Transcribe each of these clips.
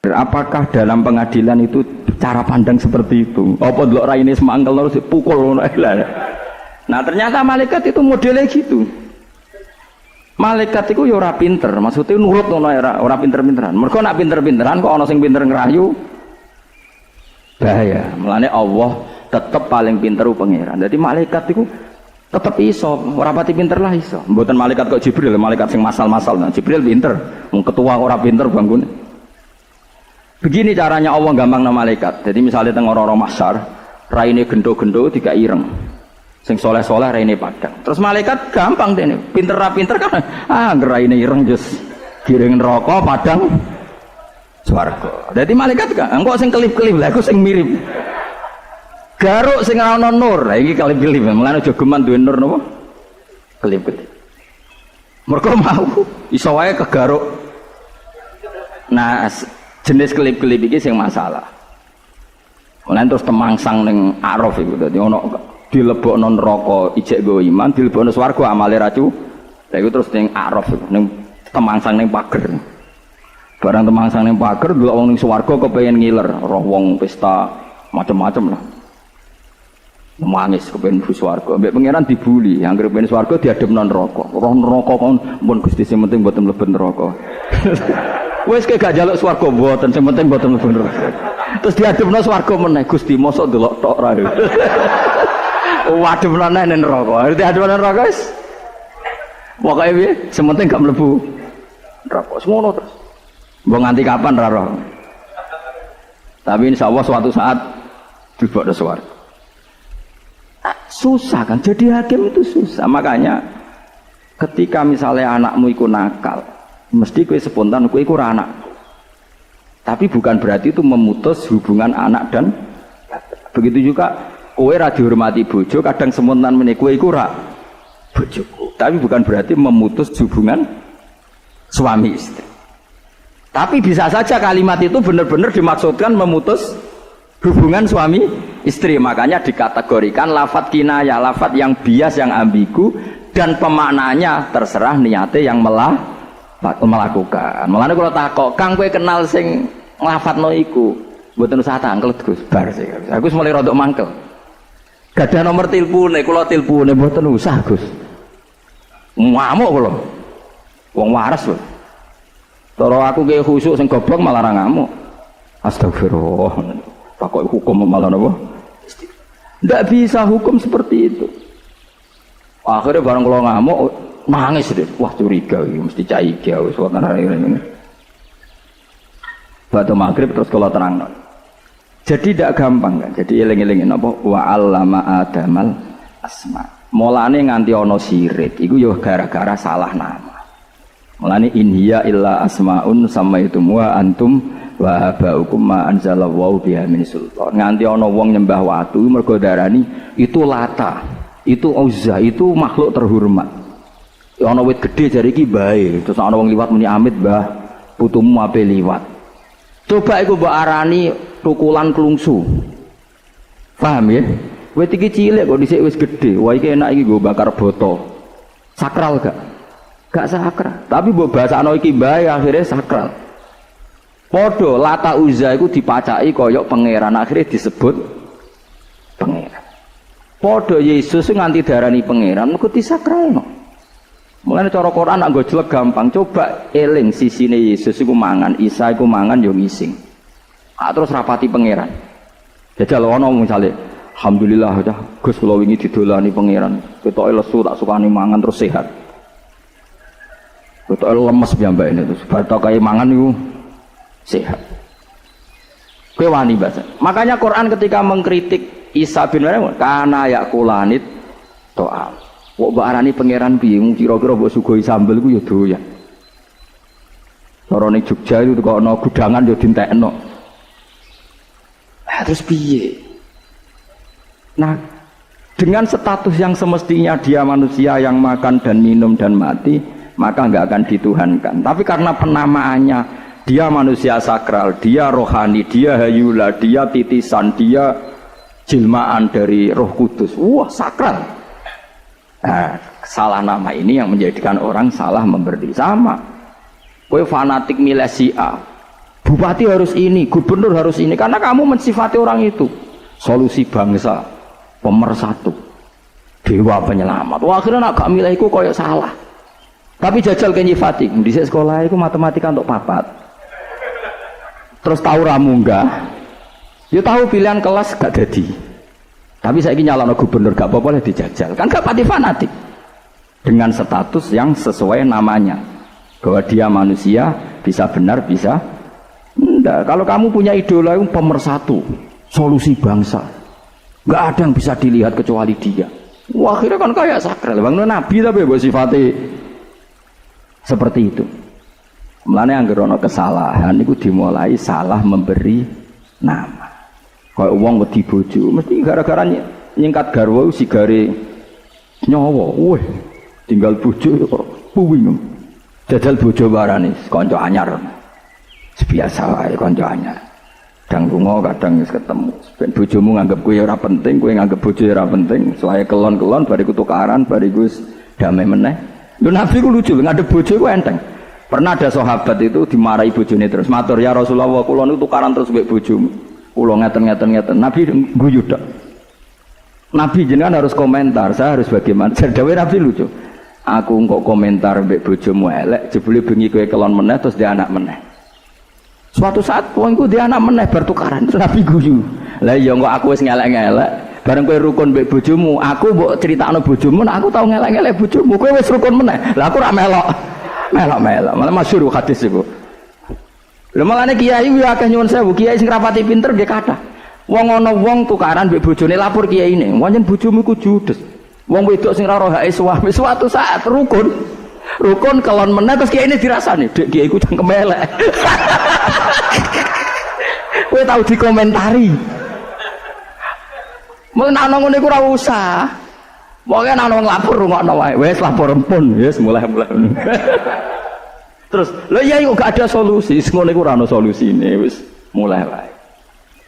Apakah dalam pengadilan itu cara pandang seperti itu? Apa delok raine semangkel terus dipukul ngono. Nah, ternyata malaikat itu modelnya gitu. Malaikat itu ya ora pinter, maksudnya nurut ngono ora pinter-pinteran. Mergo nek pinter-pinteran kok ana sing pinter ngerayu bahaya. Mulane Allah tetep paling pinter pangeran. Jadi malaikat itu tetep iso, ora pati pinter lah iso. Mboten malaikat kok Jibril, malaikat sing masal-masal. Nah, Jibril pinter, wong ketua ora pinter bangun. Begini caranya Allah gampang nama malaikat. Jadi misalnya teng ora-ora mahsyar, raine gendo-gendo tiga ireng. Sing soleh-soleh raine padang. Terus malaikat gampang dene, pinter ra pinter kan raine ireng jus giring neraka padang swarga. Jadi malaikat kan engko sing kelip-kelip lha iku sing mirip. Garuk sing ana nur, lha iki kelip-kelip. Mulane aja geman duwe nur napa? Kelip-kelip. Mergo mau iso wae kegaruk. Nah, jenis kelip-kelip iki sing masalah. Mulane terus temangsang ning Araf iku dadi ono dilebokno neraka ijek go iman, dilebokno swarga amale racu. Lha iku terus ning Araf iku ning temangsang ning pager. Barang temangsang ning pager delok wong ning swarga kepengin ngiler, roh wong pesta macam-macam lah. Nangis kepengin mlebu swarga, mbek pangeran dibuli, anggere kepengin swarga diadepno neraka. Roh neraka kon pun Gusti sing penting mboten mlebu neraka. Wes ke gak jaluk swarga mboten, sing penting mboten mlebu neraka. Terus diadepno swarga meneh, Gusti mosok delok tok ra. Waduh meneh ning neraka. Diadepno neraka wis. Pokoke piye? Sing penting gak mlebu neraka. Semono terus. Mbok nganti kapan ra roh. Tapi insyaallah suatu saat dibokno swarga. Susah kan, jadi hakim itu susah. Makanya ketika misalnya anakmu itu nakal, mesti kue spontan, kue itu anak. Tapi bukan berarti itu memutus hubungan anak dan begitu juga kue ra dihormati bojo, kadang spontan meneh kue itu ra bojoku. Tapi bukan berarti memutus hubungan suami istri. Tapi bisa saja kalimat itu benar-benar dimaksudkan memutus hubungan suami istri. Makanya dikategorikan lafadz kinayah, lafadz yang bias, yang ambigu, dan pemaknanya terserah niatnya yang melakukan. Mulane kalau takok, Kang kowe kenal sing nglafadzno iku, mboten usah tangkel Gus, bar sih. Aku wis mulai rodok mangkel. Gak ada nomor tilpune, kula tilpune mboten usah Gus. Ngamuk kula. Wong waras lho. Cara aku ge khusuk sing goblok malah ra ngamuk. Astagfirullah. Takok hukum malah napa? Tidak bisa hukum seperti itu. Akhirnya barang kalau ngamuk nangis deh. Wah curiga, mesti caiga. Batu maghrib terus kalau terang. Jadi tidak gampang kan. Jadi eling-elingin apa? Wa 'allama Adamal asma. Mulane nganti ana sirik. Iku ya gara-gara salah nama. Mulane in hiya illa asmaun samaitumuha antum wa ba'ukum ma anzalallahu biha min sultan. Nganti ana wong nyembah watu mergo darani itu Lata, itu Uzza, itu makhluk terhormat. Ya ana wit gedhe jare iki bae, terus ana wong liwat muni amit Mbah, putumu ape liwat. Coba iku mbok arani tukulan klungsu. Paham ya? Wit iki cilik kok dhisik wis gedhe. Wah iki enak iki nggo bakar boto. Sakral gak? Gak sakral. Tapi mbok basakno iki bae akhirnya sakral. Podo Lata Uzza itu dipacai koyok pangeran, akhirnya disebut pangeran. Podo Yesus nganti darani pangeran, mergo disakralno. Mulane cara Quran nak nggo jelek gampang. Coba eling sisine Yesus iku mangan, Isa iku mangan yo ngising. Terus rapati pangeran. Jajal ana misale, alhamdulillah ya Gus kula wingi didolani pangeran. Ketoke lesu tak sukani mangan terus sehat. Ketoke lemes piyambake terus batokae mangan iku sehat. Kowe wani baca. Makanya Quran ketika mengkritik Isa bin Maryam kana yakulanit to'am. Kok mbok arani pangeran piye kira-kira mbok sugoi sambel ku ya doyan. Cara ning Jogja itu kok ana gudangan ya dintekno. Terus piye? Nah, dengan status yang semestinya dia manusia yang makan dan minum dan mati, maka enggak akan dituhankan. Tapi karena penamaannya dia manusia sakral, dia rohani, dia hayula, dia titisan, dia jelmaan dari Roh Kudus. Wah, sakral. Nah, salah nama ini yang menjadikan orang salah memberi. Sama. Kowe fanatik milih si A, bupati harus ini, gubernur harus ini, karena kamu mensifati orang itu solusi bangsa, pemersatu, dewa penyelamat. Wah, akhirnya nak gak milih iku koyo salah. Tapi jajal ke nyifati, di sekolah iku matematika untuk papat. Terus tahu ramu enggak? Ya tahu pilihan kelas gak jadi. Tapi saya ingin nyalano gubernur gak apa-apa lah dijajal. Kan gak pati fanatik. Dengan status yang sesuai namanya. Bahwa dia manusia, bisa benar, bisa enggak. Kalau kamu punya idola itu pemersatu, solusi bangsa, gak ada yang bisa dilihat kecuali dia. Wah, akhirnya kan kayak sakral. Bang Nabi tapi sifatnya seperti itu. Mulane anggere ana kesalahan iku dimulai salah memberi nama. Kayak wong wedi bojo, mesti gara-gara nyingkat garwa sigare nyawa. Weh, tinggal bojo kok puwing. Jajal bojo barane kanca anyar. Biasa wae kanca anyar. Kadang lunga, kadang wis ketemu. Ben bojomu nganggep kowe ora penting, kowe nganggep bojo ora penting. Soale kelon-kelon bariku tukaran, bariku wis damai meneh. Lho Nabi ku lucu, ngadep bojo ku enteng. Pernah ada sahabat itu dimarahi bojone terus matur, "Ya Rasulullah, kula niku tukaran terus mbek bojomu. Kula ngeten-ngeten." Nabi guyu tok. Nabi jenengan harus komentar, saya harus bagaimana? Dawe Nabi lucu. Aku kok komentar mbek bojomu elek, jebule bengi kowe kelon meneh terus dia anak meneh. Suatu saat wong iku dia anak meneh bar tukaran, terus Nabi guyu. Lah iya kok aku wis ngelek-ngelek, bareng kowe rukun mbek bojomu, aku mbok critakno bojomu, aku tau ngelek-ngelek bojomu, kowe wis rukun meneh. Lah aku ora melok. Melok-melok, malah masyhur hadis iku. Lha malane kiai yo akeh nyuwun sewu, kiai sing rapati pinter nggih kathah. Wong ana wong tukaran mbek bojone lapor kiyaine, "Wancen bojomu iku judes." Wong wedok sing ora roh hake suami suatu saat rukun. Rukun kelon meneh terus kiyaine dirasani, "Dek kiai iku cangkem elek." Kowe tau dikomentari. Mun ana ngene iku ora usah. Pokoknya ana wong lapor rungokno wae. Wis lapor empun, wis mulai. Terus, lho iya kok gak ada solusi, ngono iku ora ana solusine, wis mulai wae.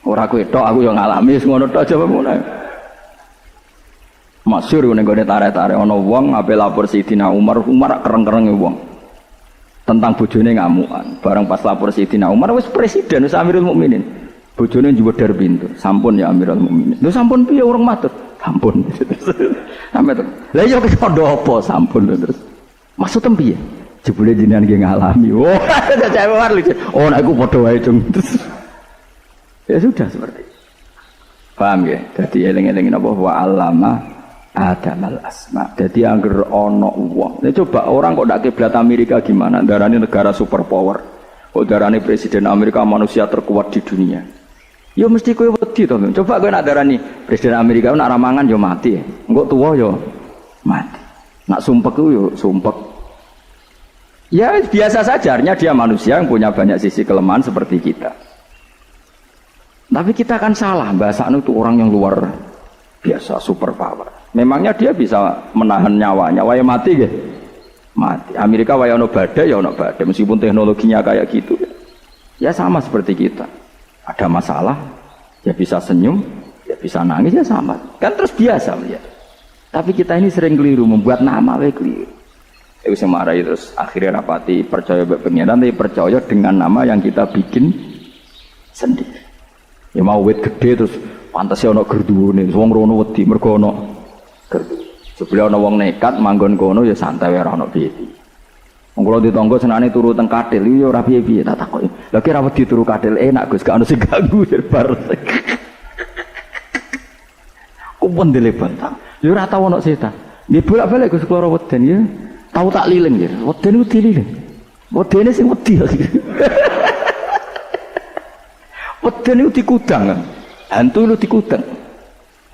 Ora kowe tok, aku yo ngalami wis ngono tok coba mulai. Masyhur ning gone tarik-tarik ana wong ape lapor Sayyidina Umar kereng-kerenge wong. Tentang bojone ngamukan. Bareng pas lapor Sayyidina Umar wis presiden, wis Amirul Mukminin. Bojone njubedar pintu. Sampun ya Amirul Mukminin. Lho sampun piye urung matur? Sampun. Sampai terus. Lah yo kesodo apa sampun terus. Maksud piye? Jebule jenengan nggih ngalami. Oh, cewek war lucu. Oh, nek aku padha wae, Cung. Ya sudah seperti itu. Paham ya? Jadi eling-eling napa wa allama Adamal asma. Jadi angger ana wong. Nah, coba orang kok ndak kiblat Amerika gimana? Darane negara superpower. Kok darane presiden Amerika manusia terkuat di dunia. Ya mesti kowe wedi to. Coba kowe nak darani presiden Amerika nak ramangan yo mati. Engko tuwa yo mati. Nak sumpek yo sumpek. Ya biasa saja, artinya dia manusia yang punya banyak sisi kelemahan seperti kita. Tapi kita kan salah, bahasa itu orang yang luar biasa, superpower. Memangnya dia bisa menahan nyawanya, waya mati gitu. Mati. Amerika waya ono badai ya ono badai, meskipun teknologinya kayak gitu. Ya sama seperti kita. Ada masalah, ya bisa senyum, ya bisa nangis, ya sama. Kan terus biasa melihat. Tapi kita ini sering keliru, membuat nama keliru. Itu semarahi terus akhirnya rapati percaya pengiran, tapi percaya dengan nama yang kita bikin sendiri. Ya mau wit gede terus pantasnya ono gerduwune, wong rono wedi mergo ono gerdu. Sebelum ono wong nekat manggon kono ya santai ora ono piye-piye. Wong kula ditangga senane turu teng katil ya ora piye-piye tak takoki. Lah kira wedi turu katil enak Gus, gak ono sing ganggu bar. Kupon dilebantang. Ya ora tau ono setan. Nggih bolak-balik Gus kula weden ya. Tahu tak liling ya, weden itu dililing, weden sing wedi lagi, weden itu dikudang, hantu itu dikudang,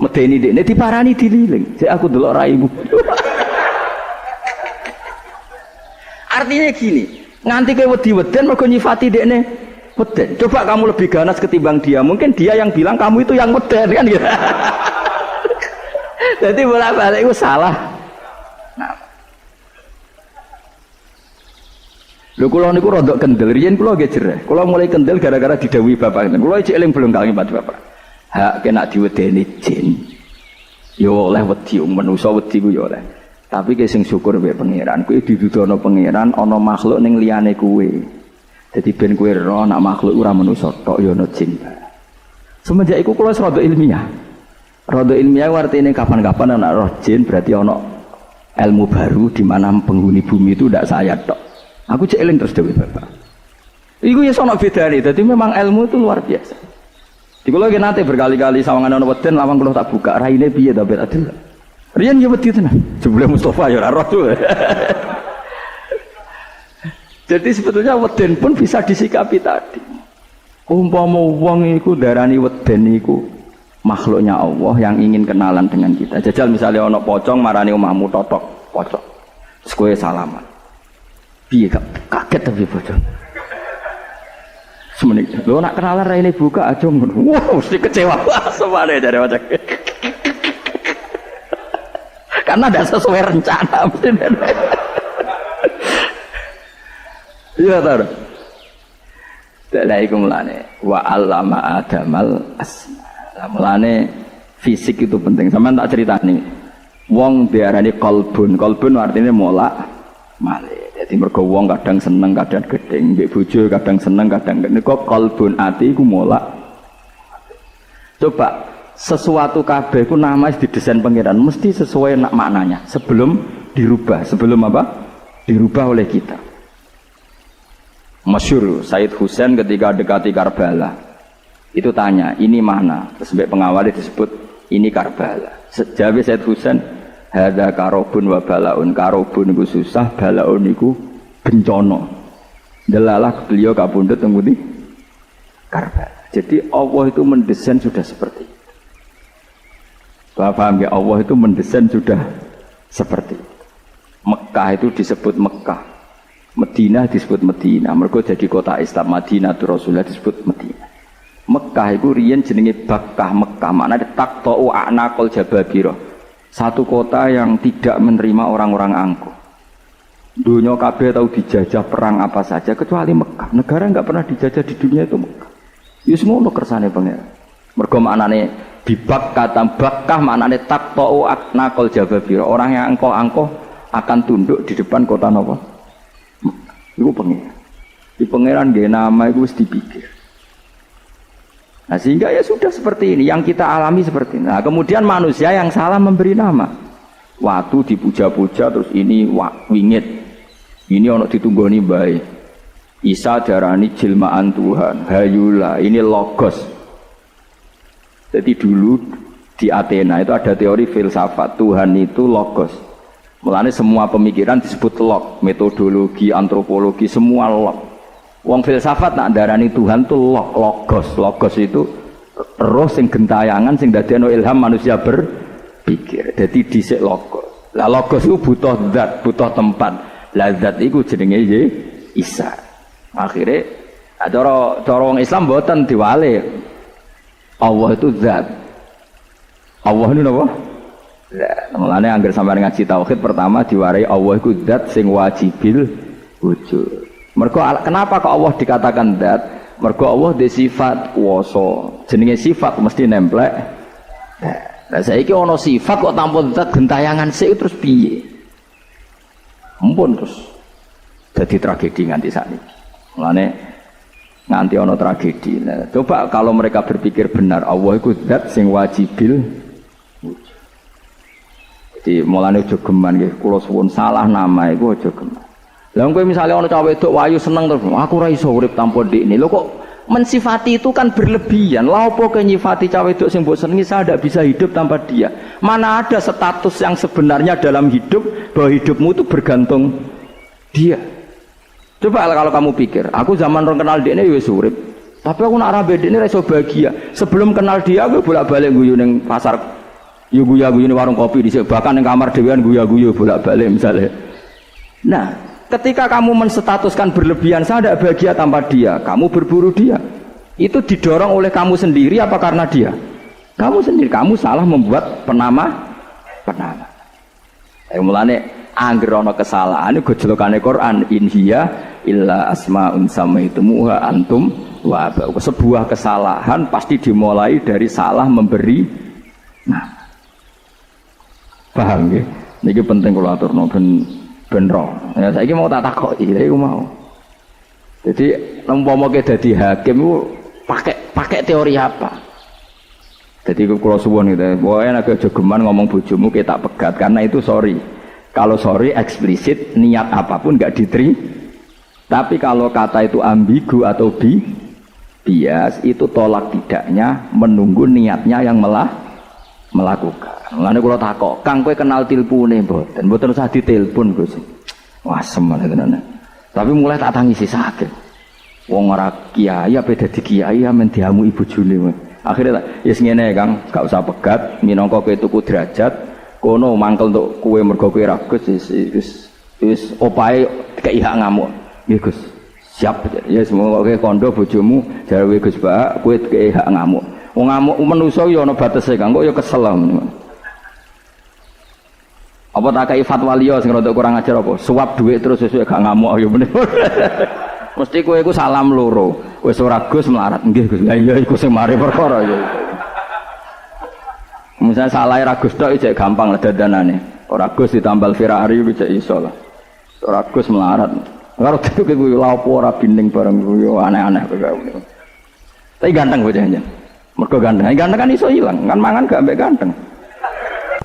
medeni dek, nanti parani dililing, saya aku delok raimu. Artinya gini, nganti ke weden mergo nyifati dekne weden. Coba kamu lebih ganas ketimbang dia, mungkin dia yang bilang kamu itu yang weden kan gitu. Jadi bolak-balik itu salah. Nah. Lho kula niku rodok kendel, riyen kula nggih jereh. Kula mulai kendel gara-gara didhawuhi bapak. Kula iki eling belum kali bapak. Hak kena diwedeni jin. Yo oleh wedi manusa wedi ku yo oleh. Tapi ki sing syukur mbek pangeran, kuwi didudono pangeran ana makhluk ning liyane kuwe. Jadi ben kowe ro nak makhluk ora manusa tok ya ana jin. Semenjak iku kula rada ilmiah. Rada ilmiah artine kapan-kapan ana roh jin berarti ana ilmu baru di mana penghuni bumi itu tidak saya tok. Aku cek eling terus dhewe Bapak. Iku ya sono bedane. Dadi memang ilmu itu luar biasa. Di kula nate berkali-kali sawangan ana weden lawang kula tak buka raine piye ta Ben Adil. Riyen ya wedi tenan. Jebule Mustofa ya ora roh tuh. Jadi sebetulnya weden pun bisa disikapi tadi. Umpama wong iku darani weden iku makhluknya Allah yang ingin kenalan dengan kita. Jajal misalnya ana pocong marani omahmu totok pocong. Terus kowe salaman. Piye gak kaget tapi pocong. Semenit lho nak kenalan raine buka aja ngono. Wah, mesti kecewa semane dari pocong. Karena ada sesuai rencana mesti. Iya tahu. Dari itu mulane wa 'allama Adamal asma. Mulane fisik itu penting. Sampeyan tak ceritani. Wong diarani qalbun. Qalbun artinya molak malik. Jadi mergo wong kadang seneng, kadang gedeng, mbek bojo kadang seneng, kadang niku qalbun ati iku molak. Coba sesuatu kabeh iku nama didesain pangeran mesti sesuai nak maknanya sebelum dirubah. Sebelum apa? Dirubah oleh kita. Masyhur Said Husain ketika dekati Karbala itu tanya ini mana terus pengawalnya disebut ini Karbala. Sejawab Said Husain hadza karobun wa balaun. Karobun itu susah, balaun itu bencana. Delalah beliau kapundhut teng pundi Karbala. Jadi Allah itu mendesain sudah seperti itu. Paham ya, Allah itu mendesain sudah seperti itu. Mekah itu disebut Mekah, Madinah disebut Madinah, mergo jadi kota Islam. Madinah itu Rasulullah disebut Madinah. Mekah itu riyen jenenge Bakkah. Mekah maknane taqta'u a'naqal jababirah. Satu kota yang tidak menerima orang-orang angkuh. Dunia kabeh tahu dijajah perang apa saja kecuali Mekah. Negara enggak pernah dijajah di dunia itu Mekah. Ya semua ono kersane pangeran. Mergo maknane di Bakkah maknane taqta'u a'naqal jababirah. Orang yang angkuh-angkuh akan tunduk di depan kota napa? Itu pengiran. Di pangeran gak nama itu harus dipikir. Nah sehingga ya sudah seperti ini. Yang kita alami seperti ini. Nah kemudian manusia yang salah memberi nama. Watu dipuja-puja terus ini wingit. Ini ono ditunggoni baik. Isa darani jilmaan Tuhan. Hayula ini logos. Jadi dulu di Athena itu ada teori filsafat. Tuhan itu logos. Mulane semua pemikiran disebut log, metodologi, antropologi, semua log. Wong filsafat nak darani Tuhan tuh log, logos. Logos itu roh sing gentayangan sing dadekno ilham manusia berpikir. Jadi dhisik logos. Lah logos itu butuh zat, butuh tempat. Lah zat iku jenenge Isa. Akhire cara wong Islam mboten diwale. Allah itu zat. Allah itu napa? Ya, mulane anggar sampeyan ngaji tauhid pertama diwarai Allah iku zat sing wajibil wujud. Mergo kenapa kok Allah dikatakan zat? Mergo Allah di sifat kuwasa. Jenenge sifat mesti nemplek. Lah saiki ana sifat kok tanpa zat gentayangan sik terus piye? Ampun terus dadi tragedi nganti sakniki. Mulane nganti ana tragedi. Nah, coba kalau mereka berpikir benar Allah iku zat sing wajibil wujud. Jadi mulane aja geman nggih, kula suwun salah nama iku aja geman. Lah kowe misale ana cah wedok wayu seneng terus aku ora iso urip tanpa ndekne. Lho kok mensifati itu kan berlebihan. Lah opo ke nyifati cah wedok sing mbok senengi saya ndak bisa hidup tanpa dia. Mana ada status yang sebenarnya dalam hidup bahwa hidupmu itu bergantung dia. Coba kalau kamu pikir, aku zaman rong kenal ndekne ya wis urip. Tapi aku nak ora ndekne ora iso bahagia. Sebelum kenal dia aku bolak-balik guyu ning pasar. Ya guyu-guyu ning warung kopi dhisik, bahkan ning kamar dhewean guyu-guyu bolak-balik misalnya. Nah, ketika kamu menstatuskan berlebihan saya tidak bahagia tanpa dia, kamu berburu dia. Itu didorong oleh kamu sendiri apa karena dia? Kamu sendiri, kamu salah membuat penama. Mulane angger ana kesalahan iku gejolokane Quran in hiya illa asmaun samaitumuha antum wa sebuah kesalahan pasti dimulai dari salah memberi nama. Paham nggih? Niki penting kula aturno ben roh. Ya saiki mau tak takoki, lha iku mau. Jadi umpama ke dadi hakim itu pakai teori apa? Jadi kalau suwon gitu, pokoknya agak jogeman ngomong bojomu kita pegat karena itu sorry. Kalau sorry eksplisit niat apapun nggak diterima. Tapi kalau kata itu ambigu atau bias itu tolak tidaknya menunggu niatnya yang melakukan. Lalu kalau takok, Kang kowe kenal tilpune mboten usah ditelepon Gus. Wah semen tenan. Tapi mulai tak tangisi sakit. Wong ora kiai apa dadi kiai amen diamu ibu june. Akhirnya tak yes ngene Kang, gak usah pegat minangka kowe tuku derajat kono mangkel untuk kowe mergo kowe ra Gus wis opae dikei hak ngamuk. Nggih Gus. Siap ya semoga kowe kondo bojomu jare Gus Pak kowe dikei hak ngamuk. Wong ngamuk manusa ya ana batese Kang, kok ya kesel. Apa tak kai fatwa liya sing rada kurang ajar apa? Suap dhuwit terus sesuk gak ngamuk ya bener. Mesti kowe iku salam loro. Wis ora Gus melarat. Nggih Gus. Lah iya iku sing mari perkara ya. Misale salah ra Gus tok iki gampang lah dandanane. Ora Gus ditambal Ferrari iki iso lah. Ora Gus melarat. Karo itu kuwi lha apa ora binding bareng yo aneh-aneh kowe. Tapi ganteng bocahnya. Mergo ganteng. Ganteng kan iso ilang, kan mangan gak ambek ganteng.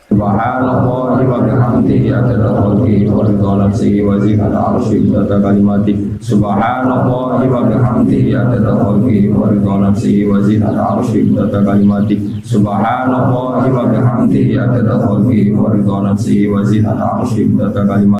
Subhanallah wa bihamdihi adada khalqihi wa ridha nafsihi wa zinata arsyihi wa adada kalimatihi. Subhanallah wa bihamdihi adada khalqihi wa ridha nafsihi wa zinata arsyihi wa adada kalimatihi. Subhanallah wa bihamdihi adada khalqihi wa ridha nafsihi wa zinata arsyihi wa adada kalimatihi.